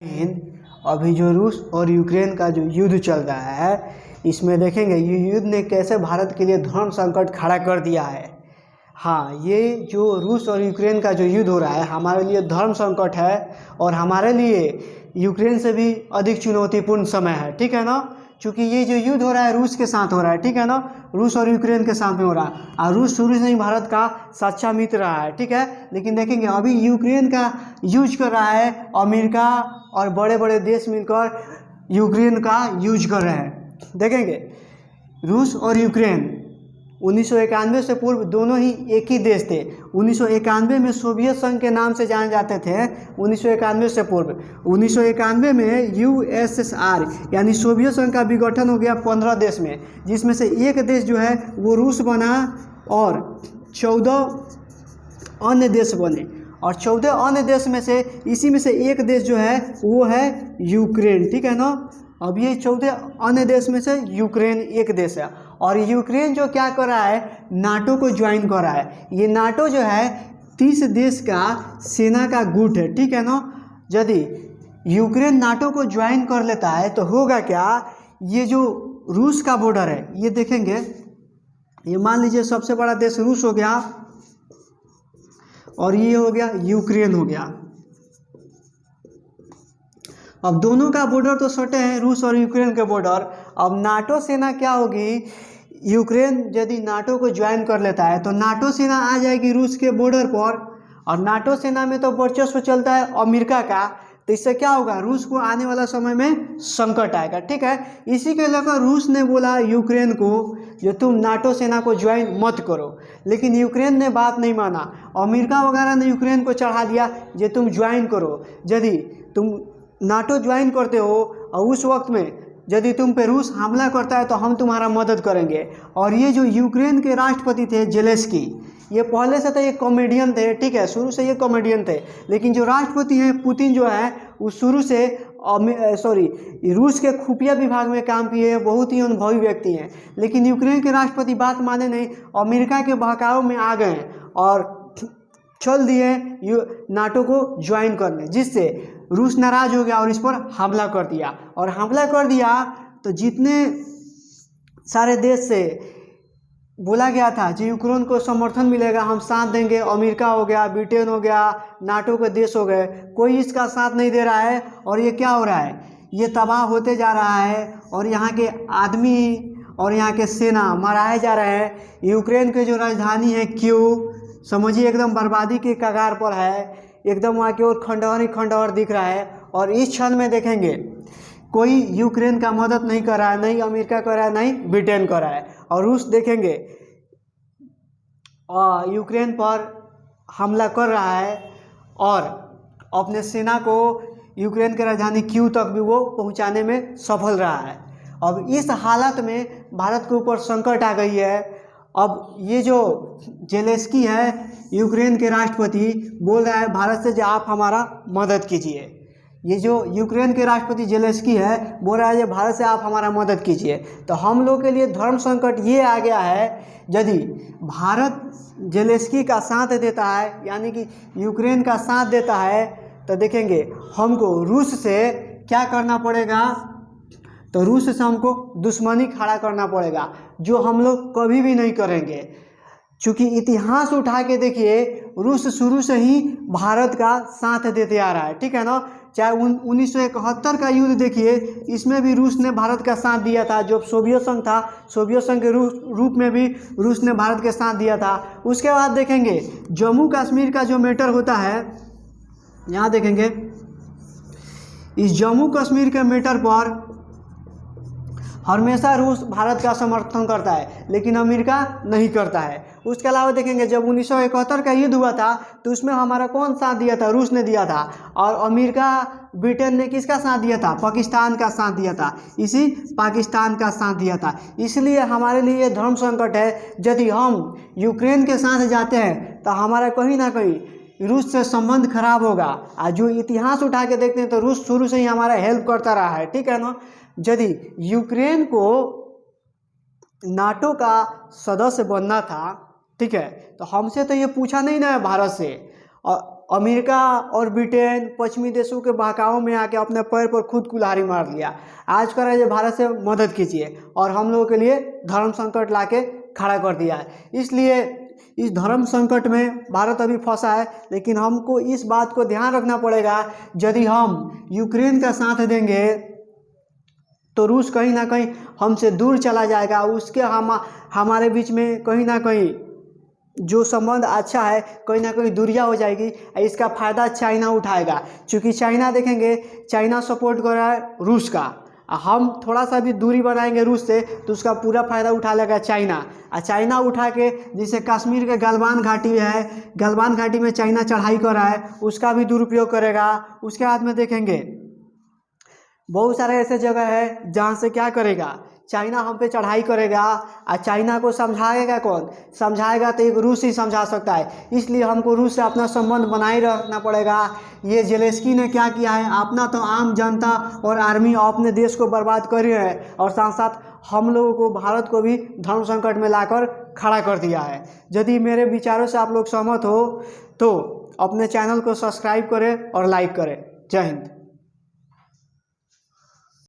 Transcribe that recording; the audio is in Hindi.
लेकिन अभी जो रूस और यूक्रेन का जो युद्ध चल रहा है, इसमें देखेंगे ये युद्ध ने कैसे भारत के लिए धर्म संकट खड़ा कर दिया है। हाँ, ये जो रूस और यूक्रेन का जो युद्ध हो रहा है हमारे लिए धर्म संकट है और हमारे लिए यूक्रेन से भी अधिक चुनौतीपूर्ण समय है, ठीक है ना। क्योंकि ये जो युद्ध हो रहा है रूस के साथ हो रहा है, ठीक है ना, रूस और यूक्रेन के साथ में हो रहा है और रूस शुरू से ही भारत का सच्चा मित्र रहा है, ठीक है। लेकिन देखेंगे अभी यूक्रेन का यूज कर रहा है अमेरिका और बड़े बड़े देश मिलकर यूक्रेन का यूज कर रहे हैं। देखेंगे रूस और यूक्रेन 1991 से पूर्व दोनों ही एक ही देश थे। 1991 में सोवियत संघ के नाम से जाने जाते थे। 1991 से पूर्व 1991 में यूएसएसआर यानी सोवियत संघ का विघटन हो गया 15 देश में, जिसमें से एक देश जो है वो रूस बना और 14 अन्य देश बने और 14 अन्य देश में से इसी में से एक देश जो है वो है यूक्रेन, ठीक है ना। अब ये 14 अन्य देश में से यूक्रेन एक देश है और यूक्रेन जो क्या कर रहा है, नाटो को ज्वाइन कर रहा है। ये नाटो जो है 30 देश का सेना का गुट है, ठीक है ना। यदि यूक्रेन नाटो को ज्वाइन कर लेता है तो होगा क्या, ये जो रूस का बॉर्डर है ये देखेंगे, ये मान लीजिए सबसे बड़ा देश रूस हो गया और ये हो गया यूक्रेन हो गया। अब दोनों का बॉर्डर तो सटे हैं, रूस और यूक्रेन के बॉर्डर। अब नाटो सेना क्या होगी, यूक्रेन यदि नाटो को ज्वाइन कर लेता है तो नाटो सेना आ जाएगी रूस के बॉर्डर पर और नाटो सेना में तो वर्चस्व चलता है अमेरिका का। तो इससे क्या होगा, रूस को आने वाला समय में संकट आएगा, ठीक है। इसी के लेकर रूस ने बोला यूक्रेन को जो तुम नाटो सेना को ज्वाइन मत करो, लेकिन यूक्रेन ने बात नहीं माना। अमेरिका वगैरह ने यूक्रेन को चढ़ा दिया जो तुम ज्वाइन करो। यदि तुम नाटो ज्वाइन करते हो और उस वक्त में यदि तुम पे रूस हमला करता है तो हम तुम्हारा मदद करेंगे। और ये जो यूक्रेन के राष्ट्रपति थे जेलेंस्की, ये पहले से तो ये कॉमेडियन थे, ठीक है, शुरू से ये कॉमेडियन थे। लेकिन जो राष्ट्रपति हैं पुतिन जो है वो शुरू से रूस के खुफिया विभाग में काम किए हैं, बहुत ही अनुभवी व्यक्ति हैं। लेकिन यूक्रेन के राष्ट्रपति बात माने नहीं, अमेरिका के बहकाव में आ गए और चल दिए नाटो को ज्वाइन करने, जिससे रूस नाराज हो गया और इस पर हमला कर दिया। और हमला कर दिया तो जितने सारे देश से बोला गया था जो यूक्रेन को समर्थन मिलेगा हम साथ देंगे, अमेरिका हो गया, ब्रिटेन हो गया, नाटो के देश हो गए, कोई इसका साथ नहीं दे रहा है। और ये क्या हो रहा है, ये तबाह होते जा रहा है और यहाँ के आदमी और यहाँ के सेना मराए जा रहे हैं। यूक्रेन के जो राजधानी है कीव, समझिए एकदम बर्बादी के कगार पर है, एकदम वहाँ की ओर खंडहर ही खंडहर दिख रहा है। और इस क्षण में देखेंगे कोई यूक्रेन का मदद नहीं कर रहा है, नहीं अमेरिका कर रहा है, नहीं ब्रिटेन कर रहा है। और रूस देखेंगे यूक्रेन पर हमला कर रहा है और अपने सेना को यूक्रेन के राजधानी कीव तक भी वो पहुँचाने में सफल रहा है। अब इस हालत में भारत के ऊपर संकट आ गई है। अब ये जो जेलेंस्की है यूक्रेन के राष्ट्रपति बोल रहा है भारत से जो आप हमारा मदद कीजिए। ये जो यूक्रेन के राष्ट्रपति जेलेंस्की है बोल रहा है भारत से आप हमारा मदद कीजिए। तो हम लोग के लिए धर्म संकट ये आ गया है, यदि भारत जेलेंस्की का साथ देता है यानी कि यूक्रेन का साथ देता है तो देखेंगे हमको रूस से क्या करना पड़ेगा, तो रूस से हमको दुश्मनी खड़ा करना पड़ेगा, जो हम लोग कभी भी नहीं करेंगे। क्योंकि इतिहास उठा के देखिए रूस शुरू से ही भारत का साथ देते आ रहा है, ठीक है ना। चाहे 1971 का युद्ध देखिए, इसमें भी रूस ने भारत का साथ दिया था। जो सोवियत संघ था, सोवियत संघ के रूप में भी रूस ने भारत के साथ दिया था। उसके बाद देखेंगे जम्मू कश्मीर का जो मैटर होता है, यहाँ देखेंगे इस जम्मू कश्मीर के मैटर पर हमेशा रूस भारत का समर्थन करता है लेकिन अमेरिका नहीं करता है। उसके अलावा देखेंगे जब 1971 का युद्ध हुआ था तो उसमें हमारा कौन साथ दिया था, रूस ने दिया था। और अमेरिका ब्रिटेन ने किसका साथ दिया था, पाकिस्तान का साथ दिया था, इसी पाकिस्तान का साथ दिया था। इसलिए हमारे लिए धर्म संकट है। यदि हम यूक्रेन के साथ जाते हैं तो हमारा कहीं ना कहीं रूस से संबंध खराब होगा। आज जो इतिहास उठा के देखते हैं तो रूस शुरू से ही हमारा हेल्प करता रहा है, ठीक है ना। यदि यूक्रेन को नाटो का सदस्य बनना था, ठीक है, तो हमसे तो ये पूछा नहीं ना है भारत से। और अमेरिका और ब्रिटेन पश्चिमी देशों के बहकावों में आके अपने पैर पर खुद कुल्हाड़ी मार लिया। आज कह रहा है भारत से मदद कीजिए, और हम लोगों के लिए धर्म संकट लाके खड़ा कर दिया है। इसलिए इस धर्म संकट में भारत अभी फंसा है, लेकिन हमको इस बात को ध्यान रखना पड़ेगा, यदि हम यूक्रेन का साथ देंगे तो रूस कहीं ना कहीं हमसे दूर चला जाएगा। उसके हमारे बीच में कहीं ना कहीं जो संबंध अच्छा है कहीं ना कहीं दूरियां हो जाएगी। इसका फ़ायदा चाइना उठाएगा, क्योंकि चाइना देखेंगे, चाइना सपोर्ट कर रहा है रूस का। हम थोड़ा सा भी दूरी बनाएंगे रूस से तो उसका पूरा फ़ायदा उठा लेगा चाइना। और चाइना उठा के, जैसे कश्मीर के गलवान घाटी है, गलवान घाटी में चाइना चढ़ाई कर रहा है, उसका भी दुरुपयोग करेगा। उसके बाद में देखेंगे बहुत सारे ऐसे जगह है जहाँ से क्या करेगा, चाइना हम पे चढ़ाई करेगा। और चाइना को समझाएगा कौन? समझाएगा तो एक रूस ही समझा सकता है। इसलिए हमको रूस से अपना संबंध बनाए रखना पड़ेगा। ये जेलेंस्की ने क्या किया है, अपना तो आम जनता और आर्मी अपने देश को बर्बाद कर रहे हैं, और साथ साथ हम लोगों को, भारत को भी धर्म संकट में लाकर खड़ा कर दिया है। यदि मेरे विचारों से आप लोग सहमत हो तो अपने चैनल को सब्सक्राइब करें और लाइक करें। जय हिंद।